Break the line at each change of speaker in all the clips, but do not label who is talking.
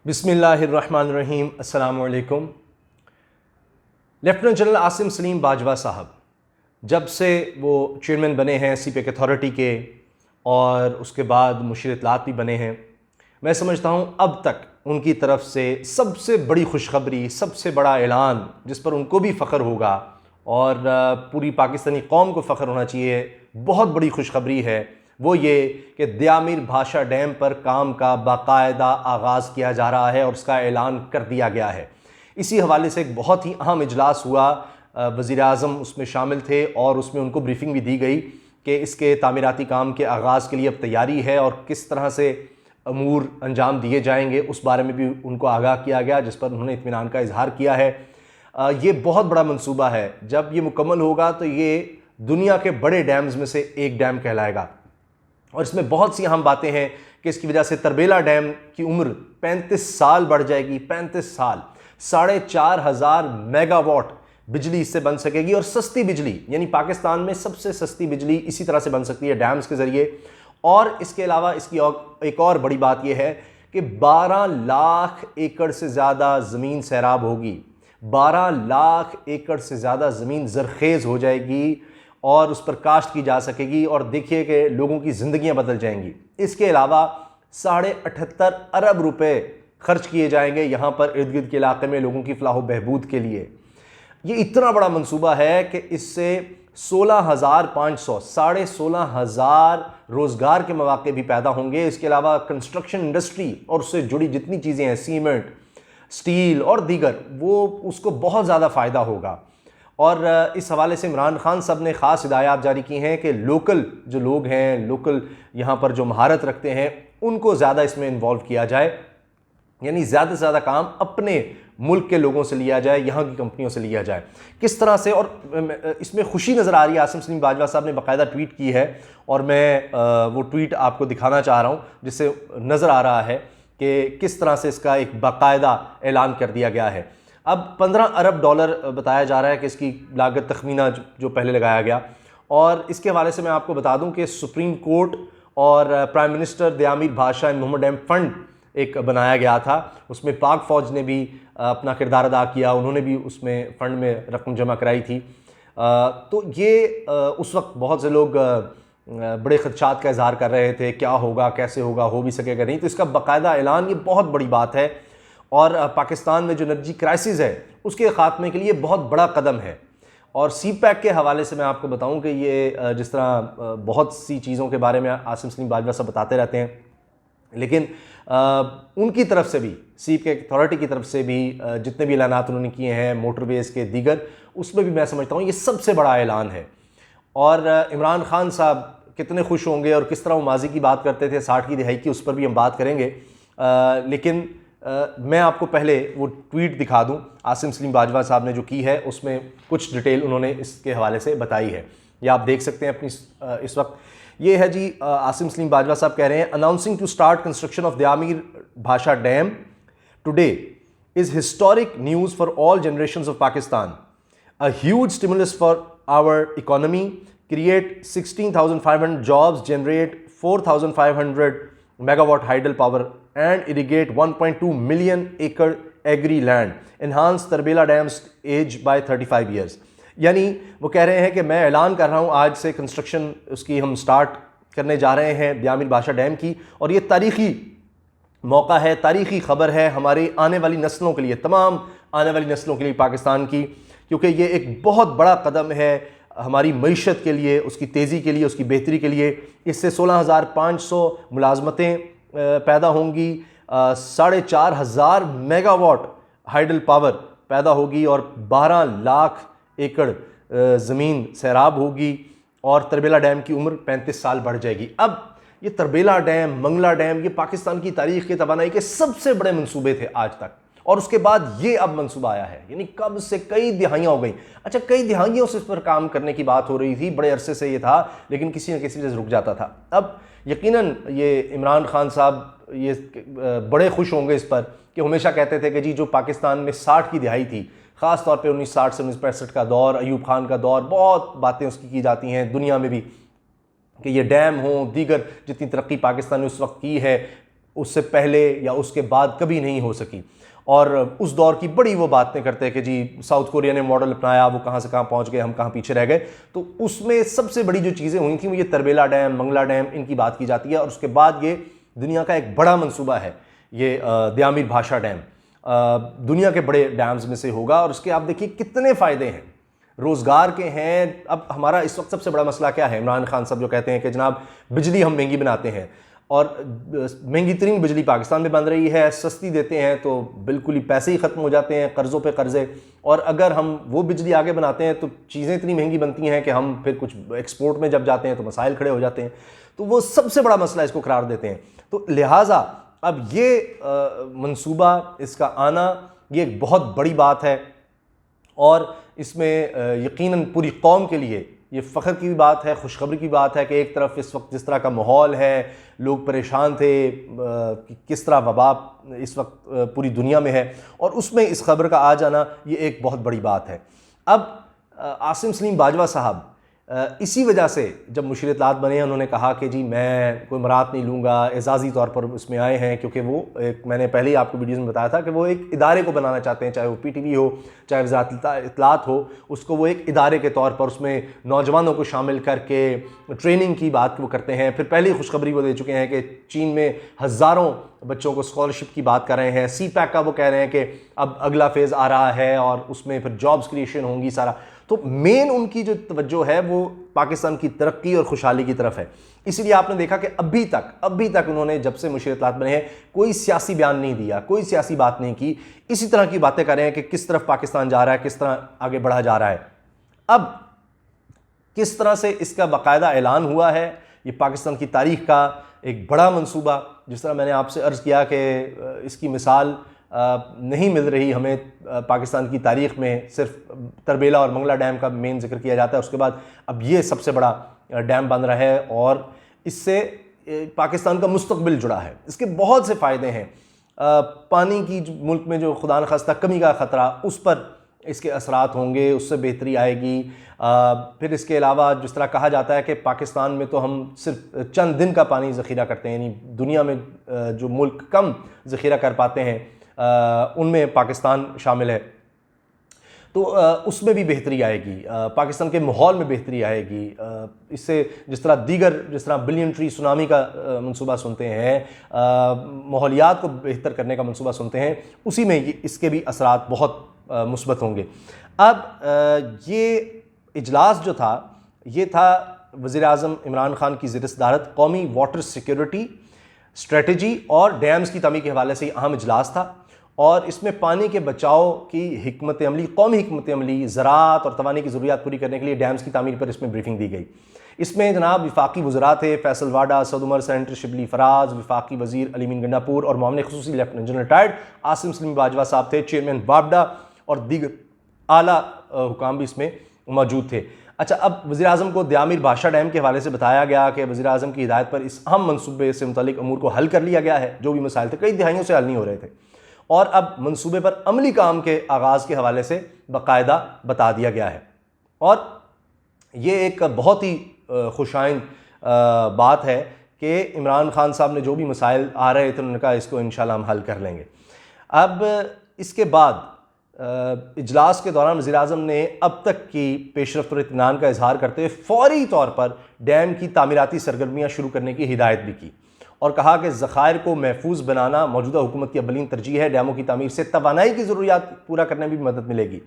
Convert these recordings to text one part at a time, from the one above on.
बिस्मिल्लाहिर्रहमानिर्रहीम। अस्सलाम वालेकुम। लेफ्टिनेंट जनरल आसिम सलीम बाजवा साहब जब से वो चेयरमैन बने हैं सीपेक अथॉरिटी के और उसके बाद मुशीर इत्तलात भी बने हैं, मैं समझता हूँ अब तक उनकी तरफ से सबसे बड़ी खुशखबरी, सबसे बड़ा ऐलान जिस पर उनको भी फ़ख्र होगा और पूरी पाकिस्तानी कौम को फ़ख्र होना चाहिए, बहुत बड़ी खुशखबरी है, वो ये कि दयामीर भाषा डैम पर काम का बाकायदा आगाज़ किया जा रहा है और उसका ऐलान कर दिया गया है। इसी हवाले से एक बहुत ही अहम इजलास हुआ, वज़ीर आज़म उसमें शामिल थे और उसमें उनको ब्रीफिंग भी दी गई कि इसके तामीराती काम के आगाज़ के लिए अब तैयारी है और किस तरह से अमूर अंजाम दिए जाएंगे उस बारे में भी उनको आगाह किया गया, जिस पर उन्होंने इत्मीनान का इजहार किया है। ये बहुत बड़ा मंसूबा है, जब ये मुकम्मल होगा तो ये दुनिया के बड़े डैम्स में से एक डैम कहलाएगा और इसमें बहुत सी अहम बातें हैं कि इसकी वजह से तरबेला डैम की उम्र 35 साल बढ़ जाएगी। 35 साल, 4,500 मेगावाट बिजली इससे बन सकेगी और सस्ती बिजली, यानी पाकिस्तान में सबसे सस्ती बिजली इसी तरह से बन सकती है डैम्स के ज़रिए। और इसके अलावा इसकी एक और बड़ी बात यह है कि 12 लाख एकड़ से ज़्यादा ज़मीन सैराब होगी, 12 लाख एकड़ से ज़्यादा ज़मीन ज़रखेज़ हो जाएगी और उस पर काश्त की जा सकेगी और देखिए कि लोगों की ज़िंदगियां बदल जाएंगी। इसके अलावा 78.5 अरब रुपए खर्च किए जाएंगे यहाँ पर इर्द गिर्द के इलाके में लोगों की फलाह बहबूद के लिए। ये इतना बड़ा मंसूबा है कि इससे 16,500 16,500 रोज़गार के मौके भी पैदा होंगे। इसके अलावा कंस्ट्रक्शन इंडस्ट्री और उससे जुड़ी जितनी चीज़ें हैं, सीमेंट, स्टील और दीगर, वो उसको बहुत ज़्यादा फ़ायदा होगा। और इस हवाले से इमरान खान साहब ने ख़ास हिदायत जारी की हैं कि लोकल जो लोग हैं, लोकल यहाँ पर जो महारत रखते हैं, उनको ज़्यादा इसमें इन्वॉल्व किया जाए, यानी ज़्यादा से ज़्यादा काम अपने मुल्क के लोगों से लिया जाए, यहाँ की कंपनियों से लिया जाए। किस तरह से, और इसमें खुशी नज़र आ रही है। आसिम सलीम बाजवा साहब ने बाकायदा ट्वीट की है और मैं वो ट्वीट आपको दिखाना चाह रहा हूँ, जिससे नज़र आ रहा है कि किस तरह से इसका एक बाकायदा ऐलान कर दिया गया है। अब 15 अरब डॉलर बताया जा रहा है कि इसकी लागत तखमीना जो पहले लगाया गया। और इसके हवाले से मैं आपको बता दूं कि सुप्रीम कोर्ट और प्राइम मिनिस्टर दयामीर भाषा एंड मोहम्मद डैम फंड एक बनाया गया था, उसमें पाक फ़ौज ने भी अपना किरदार अदा किया, उन्होंने भी उसमें फ़ंड में रकम जमा कराई थी। तो ये उस वक्त बहुत से लोग बड़े ख़दशात का इजहार कर रहे थे, क्या होगा, कैसे होगा, हो भी सकेगा नहीं। तो इसका बाकायदा ऐलान, ये बहुत बड़ी बात है और पाकिस्तान में जो एनर्जी क्राइसिस है उसके ख़ात्मे के लिए बहुत बड़ा कदम है। और सीपैक के हवाले से मैं आपको बताऊं कि ये जिस तरह बहुत सी चीज़ों के बारे में आसिम सलीम बाजवा साहब बताते रहते हैं, लेकिन उनकी तरफ से भी, सीपैक अथॉरिटी की तरफ से भी जितने भी ऐलानात उन्होंने किए हैं मोटरवेज़ के दीगर, उसमें भी मैं समझता हूँ ये सबसे बड़ा ऐलान है। और इमरान खान साहब कितने खुश होंगे और किस तरह वो माजी की बात करते थे, 60 की दिहाई की, उस पर भी हम बात करेंगे। लेकिन मैं आपको पहले वो ट्वीट दिखा दूं आसिम सलीम बाजवा साहब ने जो की है, उसमें कुछ डिटेल उन्होंने इसके हवाले से बताई है। ये आप देख सकते हैं अपनी इस वक्त। ये है जी, आसिम सलीम बाजवा साहब कह रहे हैं, announcing to start construction of Diamer Bhasha dam today is historic news for all generations of Pakistan, a huge stimulus for our economy, create 16,500 jobs, generate 4,500 megawatt hydel power and irrigate 1.2 million acre agri land, enhance Tarbela dams age by 35 years। यानी वो कह रहे हैं कि मैं ऐलान कर रहा हूँ आज से कंस्ट्रक्शन उसकी हम स्टार्ट करने जा रहे हैं दयामीर भाषा डैम की, और ये तारीखी मौका है, तारीखी खबर है हमारी आने वाली नस्लों के लिए, तमाम आने वाली नस्लों के लिए पाकिस्तान की, क्योंकि ये एक बहुत बड़ा कदम है हमारी मईशत के लिए, उसकी तेज़ी के लिए, उसकी बेहतरी के लिए। इससे 16,500 मुलाजमतें पैदा होंगी, 4,500 मेगावाट हाइडल पावर पैदा होगी और 12 लाख एकड़ ज़मीन सैराब होगी और तरबेला डैम की उम्र 35 साल बढ़ जाएगी। अब ये तरबेला डैम, मंगला डैम, ये पाकिस्तान की तारीख़ के तवानाई के सबसे बड़े मंसूबे थे आज तक, और उसके बाद ये अब मंसूबा आया है, यानी कब से कई दिहाइयाँ हो गई। अच्छा, कई दिहाइयों से इस पर काम करने की बात हो रही थी, बड़े अरसे से ये था, लेकिन किसी न किसी वजह से रुक जाता था। अब यकीनन ये इमरान खान साहब ये बड़े खुश होंगे इस पर कि हमेशा कहते थे कि जी जो पाकिस्तान में 60 की दिहाई थी, ख़ास तौर पे 1960 से 1965 का दौर, अयूब खान का दौर, बहुत बातें उसकी की जाती हैं दुनिया में भी कि ये डैम हो, दीगर जितनी तरक्की पाकिस्तान ने उस वक्त की है, उससे पहले या उसके बाद कभी नहीं हो सकी। और उस दौर की बड़ी वो बातें करते हैं कि जी साउथ कोरिया ने मॉडल अपनाया, वो कहाँ से कहाँ पहुँच गए, हम कहाँ पीछे रह गए। तो उसमें सबसे बड़ी जो चीज़ें हुई थी वो ये तरबेला डैम, मंगला डैम, इनकी बात की जाती है। और उसके बाद ये दुनिया का एक बड़ा मंसूबा है ये दयामीर भाषा डैम, दुनिया के बड़े डैम्स में से होगा। और उसके आप देखिए कितने फ़ायदे हैं, रोज़गार के हैं। अब हमारा इस वक्त सबसे बड़ा मसला क्या है? इमरान खान साहब जो कहते हैं कि जनाब बिजली हम महंगी बनाते हैं, और महंगी तरीन बिजली पाकिस्तान में बन रही है, सस्ती देते हैं तो बिल्कुल ही पैसे ही ख़त्म हो जाते हैं, कर्ज़ों पे कर्ज़े। और अगर हम वो बिजली आगे बनाते हैं तो चीज़ें इतनी महंगी बनती हैं कि हम फिर कुछ एक्सपोर्ट में जब जाते हैं तो मसाइल खड़े हो जाते हैं। तो वो सबसे बड़ा मसला इसको करार देते हैं। तो लिहाजा अब ये मंसूबा, इसका आना, ये एक बहुत बड़ी बात है। और इसमें यकीनन पूरी कौम के लिए ये फ़ख्र की भी बात है, खुशखबरी की बात है कि एक तरफ इस वक्त जिस तरह का माहौल है, लोग परेशान थे कि किस तरह वबा इस वक्त पूरी दुनिया में है, और उसमें इस खबर का आ जाना ये एक बहुत बड़ी बात है। अब आसिम सलीम बाजवा साहब इसी वजह से जब मुशीर इत्तलात बने हैं, उन्होंने कहा कि जी मैं कोई मरात नहीं लूँगा, एजाज़ी तौर पर उसमें आए हैं, क्योंकि वो एक, मैंने पहले ही आपको वीडियोज़ में बताया था कि वो एक इदारे को बनाना चाहते हैं, चाहे वो PTV हो, चाहे वज़ारत इत्तलात हो, उसको वो एक इदारे के तौर पर उसमें नौजवानों को शामिल करके ट्रेनिंग की बात वो करते हैं। फिर पहले ही खुशखबरी वो दे चुके हैं कि चीन में हज़ारों बच्चों को स्कॉलरशिप की बात कर रहे हैं। CPEC का वो कह रहे हैं कि अब अगला फेज़ आ रहा है और उसमें फिर जॉब्स क्रिएशन होंगी सारा। तो मेन उनकी जो तवज्जो है वो पाकिस्तान की तरक्की और खुशहाली की तरफ है। इसीलिए आपने देखा कि अभी तक उन्होंने जब से मुशीर इत्तलात बने हैं कोई सियासी बयान नहीं दिया, कोई सियासी बात नहीं की। इसी तरह की बातें कर रहे हैं कि किस तरफ पाकिस्तान जा रहा है, किस तरह आगे बढ़ा जा रहा है। अब किस तरह से इसका बाकायदा ऐलान हुआ है, ये पाकिस्तान की तारीख का एक बड़ा मंसूबा, जिस तरह मैंने आपसे अर्ज़ किया कि इसकी मिसाल नहीं मिल रही हमें पाकिस्तान की तारीख़ में। सिर्फ तरबेला और मंगला डैम का मेन जिक्र किया जाता है, उसके बाद अब ये सबसे बड़ा डैम बन रहा है और इससे पाकिस्तान का मुस्तकबिल जुड़ा है। इसके बहुत से फ़ायदे हैं। पानी की मुल्क में जो खुदा न खास्ता कमी का ख़तरा, उस पर इसके असरात होंगे, उससे बेहतरी आएगी। फिर इसके अलावा जिस तरह कहा जाता है कि पाकिस्तान में तो हम सिर्फ चंद दिन का पानी ज़ख़ीरा करते हैं, यानी दुनिया में जो मुल्क कम ज़ख़ीरा कर पाते हैं उनमें पाकिस्तान शामिल है। तो उसमें भी बेहतरी आएगी, पाकिस्तान के माहौल में बेहतरी आएगी। इससे जिस तरह बिलियन ट्री सुनामी का मंसूबा सुनते हैं, माहौलियात को बेहतर करने का मंसूबा सुनते हैं, उसी में इसके भी असरात बहुत मुस्बत होंगे। अब ये इजलास जो था, ये था वज़ीर-ए-आज़म इमरान खान की ज़ेर-ए-सदारत कौमी वाटर सिक्योरिटी स्ट्रेटजी और डैम्स की तामीर के हवाले से अहम इजलास था। और इसमें पानी के बचाव की हिकमत अमली, कौमी हिकमत अमली, ज़राअत और तवानी की ज़रूरियात पूरी करने के लिए डैम्स की तामीर पर इसमें ब्रीफिंग दी गई। इसमें जनाब वफाकी वज़रा थे फैसल वाडा, सऊद उमर सेंटर, शिबली फराज, वफाकी वज़ीर अलीमीन गंडापुर और मामले खुसूसी lieutenant general retired Asim Saleem Bajwa साहब थे, चेयरमैन वापडा और दीगर आला हुकाम भी इसमें मौजूद थे। अच्छा, अब वज़ीर-ए-आज़म को दयामीर भाषा डैम के हवाले से बताया गया कि वज़ीर-ए-आज़म की हिदायत पर इस अहम मनसूबे से मुतालिक अमूर को हल कर लिया गया है। जो भी मसाइल थे, कई दिहाइयों से हल नहीं हो रहे थे, और अब मंसूबे पर अमली काम के आगाज़ के हवाले से बाकायदा बता दिया गया है। और ये एक बहुत ही खुशाइन बात है कि इमरान खान साहब ने जो भी मसाइल आ रहे थे उन्होंने कहा इसको इंशाल्लाह हम हल कर लेंगे। अब इसके बाद इजलास के दौरान वज़ीर-ए-आज़म ने अब तक की पेशरफ्त और इत्मीनान का इजहार करते हुए फौरी तौर पर डैम की तामीराती सरगर्मियाँ शुरू करने की हिदायत भी की और कहा कि ज़खायर को महफूज बनाना मौजूदा हुकूमत की अव्वलीन तरजीह है। डैमों की तामीर से तवानाई की ज़रूरियात पूरा करने में भी मदद मिलेगी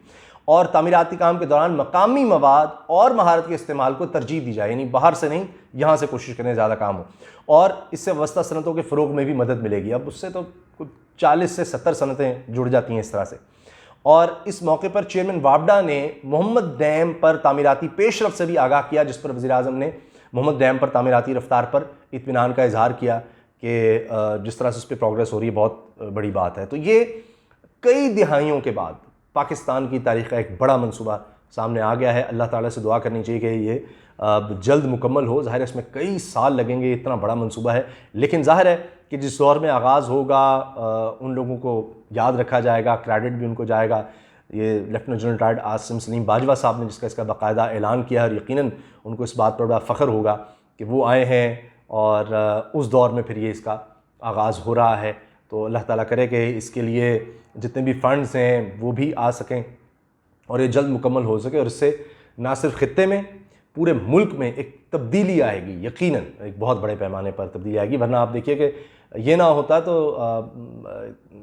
और तामीराती काम के दौरान मकामी मवाद और महारत के इस्तेमाल को तरजीह दी जाए, यानी बाहर से नहीं, यहाँ से कोशिश करें ज़्यादा काम हो, और इससे वस्ता सनतों के फ़रोग में भी मदद मिलेगी। अब उससे तो कुछ 40 से 70 सनतें जुड़ जाती हैं इस तरह से। और इस मौके पर चेयरमैन वापडा ने मोहम्मद डैम पर तामीराती पेशरफ से भी आगाह किया, जिस पर वज़ीर-ए-आज़म ने मोहम्मद डैम पर तामीराती रफ्तार पर इत्मीनान का इजहार किया कि जिस तरह से उस पर प्रोग्रेस हो रही है बहुत बड़ी बात है। तो ये कई दिहाइयों के बाद पाकिस्तान की तारीख़ का एक बड़ा मंसूबा सामने आ गया है। अल्लाह ताला से दुआ करनी चाहिए कि ये जल्द मुकम्मल हो। ज़ाहिर है इसमें कई साल लगेंगे, इतना बड़ा मंसूबा है, लेकिन ज़ाहिर है कि जिस दौर में आगाज़ होगा उन लोगों को याद रखा जाएगा, क्रेडिट भी उनको जाएगा। ये lieutenant general retired Asim Saleem Bajwa साहब ने जिसका इसका बाकायदा ऐलान किया है, और यकीनन उनको इस बात पर बड़ा फ़ख्र होगा कि वो आए हैं और उस दौर में फिर ये इसका आगाज़ हो रहा है। तो अल्लाह ताला करे कि इसके लिए जितने भी फ़ंड्स हैं वो भी आ सकें और ये जल्द मुकम्मल हो सके, और इससे ना सिर्फ ख़ित्ते में, पूरे मुल्क में एक तब्दीली आएगी, यकीनन एक बहुत बड़े पैमाने पर तब्दीली आएगी। वरना आप देखिए कि ये ना होता तो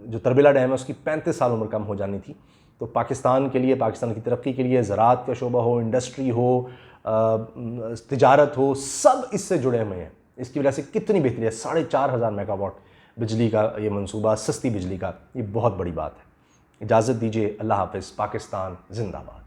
जो तरबिला डैम है उसकी 35 साल उम्र कम हो जानी थी। तो पाकिस्तान के लिए, पाकिस्तान की तरक्की के लिए, ज़राअत का शोबा हो, इंडस्ट्री हो, तिजारत हो, सब इससे जुड़े हुए हैं। इसकी वजह से कितनी बेहतरी है। 4,500 मेगावाट बिजली का ये मंसूबा, सस्ती बिजली का, ये बहुत बड़ी बात है। इजाज़त दीजिए, अल्लाह हाफ़िज़। पाकिस्तान जिंदाबाद।